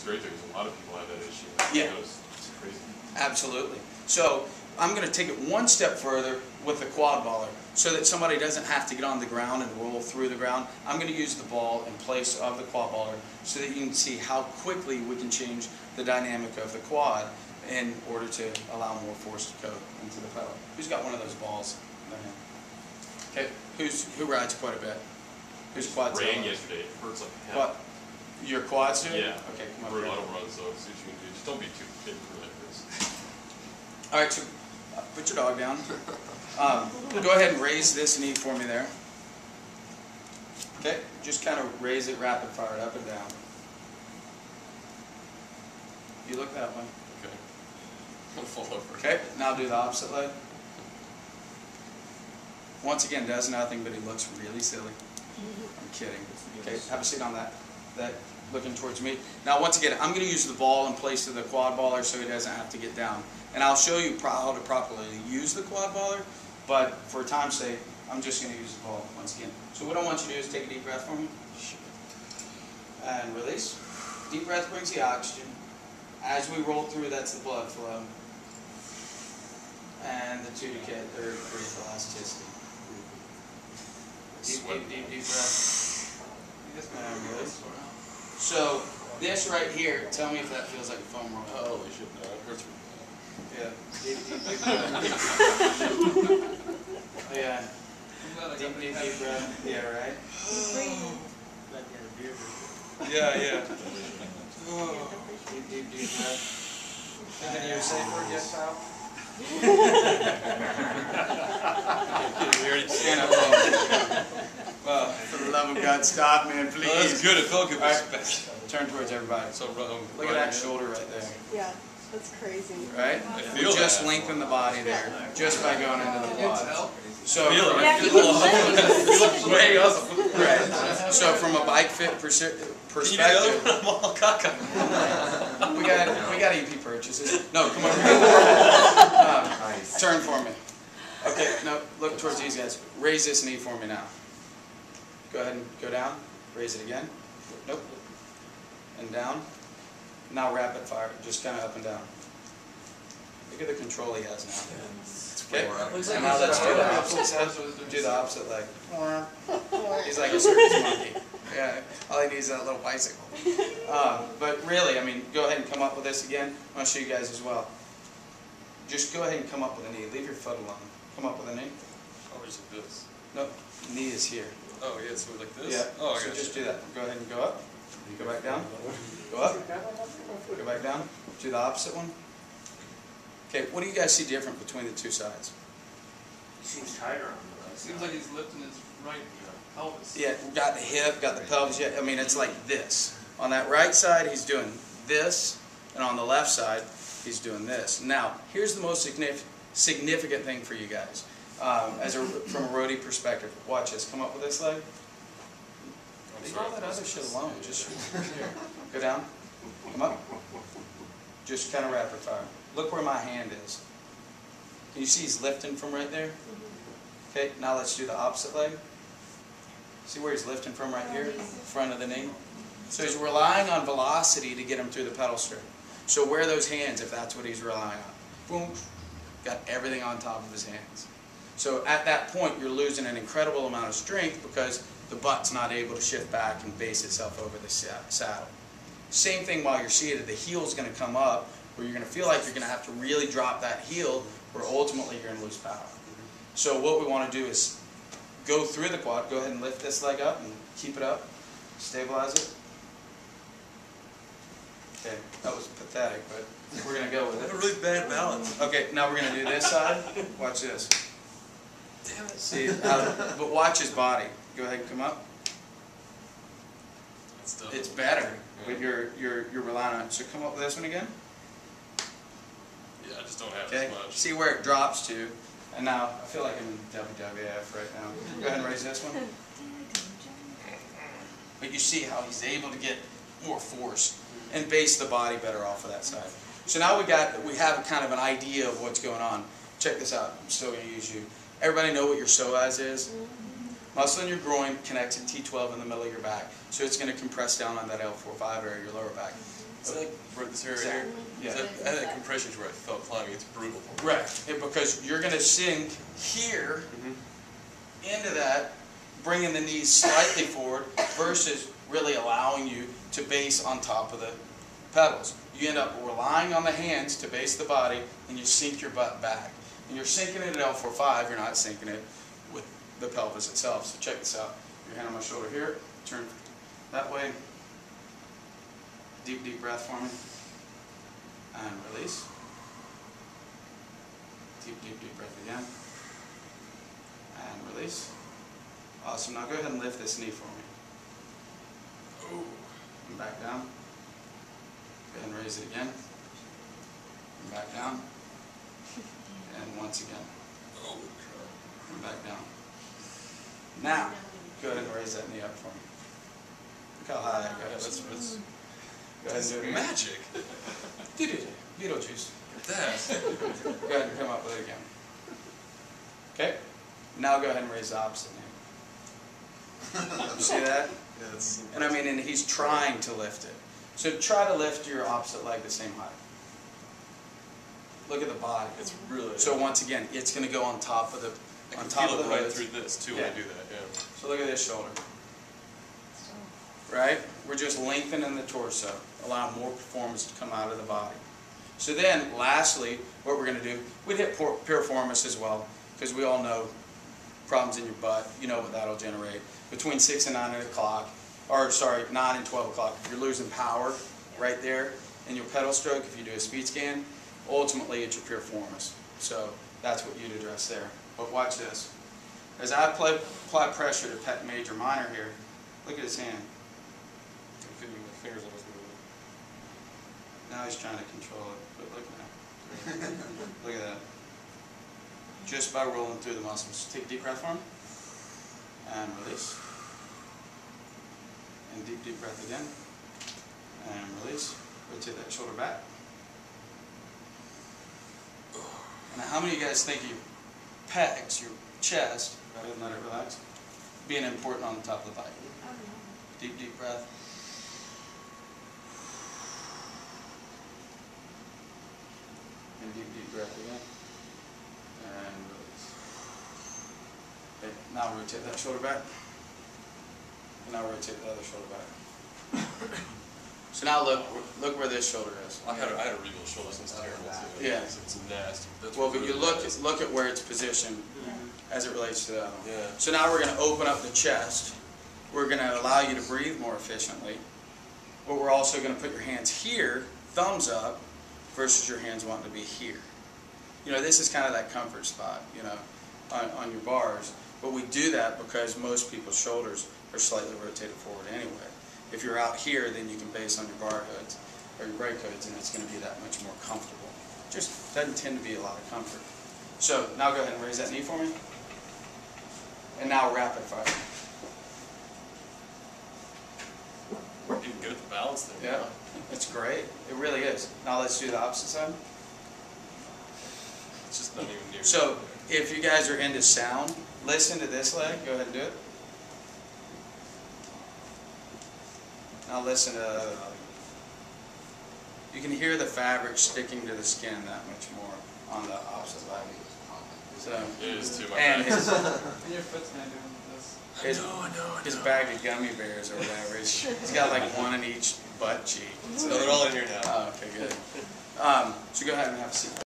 great because a lot of people have that issue. Yeah. It's crazy. Absolutely. So I'm going to take it one step further with the quad baller so that somebody doesn't have to get on the ground and roll through the ground. I'm going to use the ball in place of the quad baller so that you can see how quickly we can change the dynamic of the quad in order to allow more force to go into the pedal. Who's got one of those balls in their hand? Okay, who rides quite a bit? Who's quads? Ran yesterday. It hurts like hell. What? Your quads do? Yeah. Okay, come on. Brutal, I don't run, so see what you can do. Just don't be too big for like this. All right, so put your dog down. Go ahead and raise this knee for me there. Okay, just kind of raise it rapid fire up and down. You look that way. Okay. I'm gonna fall over. Okay, now do the opposite leg. Once again, does nothing, but he looks really silly. I'm kidding. Okay, have a seat on that. Looking towards me. Now, once again, I'm going to use the ball in place of the quad baller so he doesn't have to get down. And I'll show you how to properly use the quad baller, but for time's sake, I'm just going to use the ball once again. So what I want you to do is take a deep breath for me. And release. Deep breath brings the oxygen. As we roll through, that's the blood flow. And the 2 decay, third creates elasticity. Deep breath. And release. So this right here, tell me if that feels like a foam roll. Oh, holy shit, no, it hurts me. Yeah. Deep breath. Yeah. Deep breath. Yeah, right? Yeah. Deep breath. Anything you say for it yet, pal? Stand up. Well, for the love of God, stop, man, please. Oh, that's good. It felt good. Right. Turn towards everybody. So look at that shoulder right there. Yeah, that's crazy. Right? We just lengthen the body there, just by going into the quad. So, Yeah, you look way up. right. So from a bike fit perspective, I'm all caca. we got EP purchases. No, come on. Turn for me. Okay, no, look towards these guys. Raise this knee for me now. Go ahead and go down. Raise it again. Nope. And down. Now rapid fire, just kind of up and down. Look at the control he has now. Okay. And now let's do the opposite side. Do the opposite leg. He's like a circus monkey. Yeah, all he needs is that little bicycle. But really, I mean, go ahead and come up with this again. I want to show you guys as well. Just go ahead and come up with a knee. Leave your foot alone. Come up with a knee. Oh, is it this? Nope. Knee is here. Oh, yeah, so like this? Yeah. Oh, I so got just you. do that. Go ahead and go up. Go back down. Go up. Go back down. Do the opposite one. Okay, what do you guys see different between the two sides? Seems tighter on the right. Seems like he's lifting his right pelvis. Yeah, got the hip, got the pelvis. Yeah, I mean, it's like this. On that right side, he's doing this, and on the left side, he's doing this. Now, here's the most significant thing for you guys. From a roadie perspective, watch this. Come up with this leg. Leave all that other shit alone. Just go down. Come up. Just kind of rapid fire. Look where my hand is. Can you see he's lifting from right there? Okay, now let's do the opposite leg. See where he's lifting from right here? Front of the knee. So he's relying on velocity to get him through the pedal strip. So where are those hands if that's what he's relying on? Boom. Got everything on top of his hands. So at that point, you're losing an incredible amount of strength because the butt's not able to shift back and base itself over the saddle. Same thing while you're seated. The heel's going to come up where you're going to feel like you're going to have to really drop that heel where ultimately you're going to lose power. So what we want to do is go through the quad. Go ahead and lift this leg up and keep it up. Stabilize it. Okay, that was pathetic, but we're going to go with it. I have a really bad balance. Okay, now we're going to do this side. Watch this. Damn it. See, but watch his body. Go ahead and come up. It's better, but you're relying on it. So come up with this one again. Yeah, I just don't have Okay. as much. See where it drops to. And now I feel like I'm in WWF right now. Go ahead and raise this one. But you see how he's able to get more force and base the body better off of that side. So now we have kind of an idea of what's going on. Check this out. I'm still going to use you. Everybody know what your psoas is? Muscle in your groin connects to T12 in the middle of your back. So it's going to compress down on that L4-5 area, your lower back. So like right this area here. Yeah. So I had that compression where I felt climbing. It's brutal. Right. Because you're going to sink here into that, bringing the knees slightly forward versus really allowing you to base on top of the pedals. You end up relying on the hands to base the body, and you sink your butt back. And you're sinking it at L4-5, you're not sinking it with the pelvis itself. So check this out. Your hand on my shoulder here, turn that way. Deep, deep breath for me. And release. Deep, deep, deep breath again. And release. Awesome. Now go ahead and lift this knee for me. Oh. And back down. Go ahead and raise it again. And back down. And once again. Oh. And back down. Now, go ahead and raise that knee up for me. Look how high that goes. Go ahead and do it again. Magic. Beetlejuice. That. Go ahead and come up with it again. Okay? Now go ahead and raise the opposite knee. You see that? Yeah, that's And I mean, and he's trying to lift it. So try to lift your opposite leg the same height. Look at the body. It's really. So once again, it's going to go on top of the I on can top feel of it the right hoods. through this too when I do that. Yeah. So look at this shoulder. Right? We're just lengthening the torso, allowing more performance to come out of the body. So then, lastly, what we're going to do, we'd hit piriformis as well, because we all know problems in your butt. You know what that'll generate. Between 6 and 9 o'clock, or sorry, 9 and 12 o'clock, if you're losing power right there in your pedal stroke, if you do a speed scan, ultimately it's your piriformis. So that's what you'd address there. But watch this. As I apply pressure to pec major minor here, look at his hand. I'm feeling my fingers almost moving. Now he's trying to control it, but look now. Look at that. Just by rolling through the muscles. Take a deep breath for him. And release. And deep, deep breath again. And release. Rotate that shoulder back. Now, how many of you guys think your pecs, your chest, rather than let it relax, being important on the top of the bike? Deep, deep breath. And deep, deep breath again. And release. Okay, now rotate that shoulder back. And now rotate the other shoulder back. So now look where this shoulder is. I had a regal shoulder, so it's terrible too. Yeah. It's nasty. That's Well, but really you look nasty. at where it's positioned as it relates to that one. Yeah. So now we're going to open up the chest. We're going to allow you to breathe more efficiently. But we're also going to put your hands here, thumbs up, versus your hands wanting to be here. You know, this is kind of that comfort spot, you know, on your bars. But we do that because most people's shoulders are slightly rotated forward anyway. If you're out here, then you can base on your bar hoods or your brake hoods, and it's going to be that much more comfortable. Just doesn't tend to be a lot of comfort. So now go ahead and raise that knee for me. And now rapid fire. We're getting good at the balance thing. Yeah, it's great. It really is. Now let's do the opposite side. It's just not even near. So if you guys are into sound, listen to this leg. Go ahead and do it. Now listen to the other leg. You can hear the fabric sticking to the skin that much more on the opposite leg. So, It is too much. and back. his, And your foot's not doing this. his bag of gummy bears or whatever, he's got like one in each butt cheek. No, they're all in here now. Oh, okay, good. So go ahead and have a seat.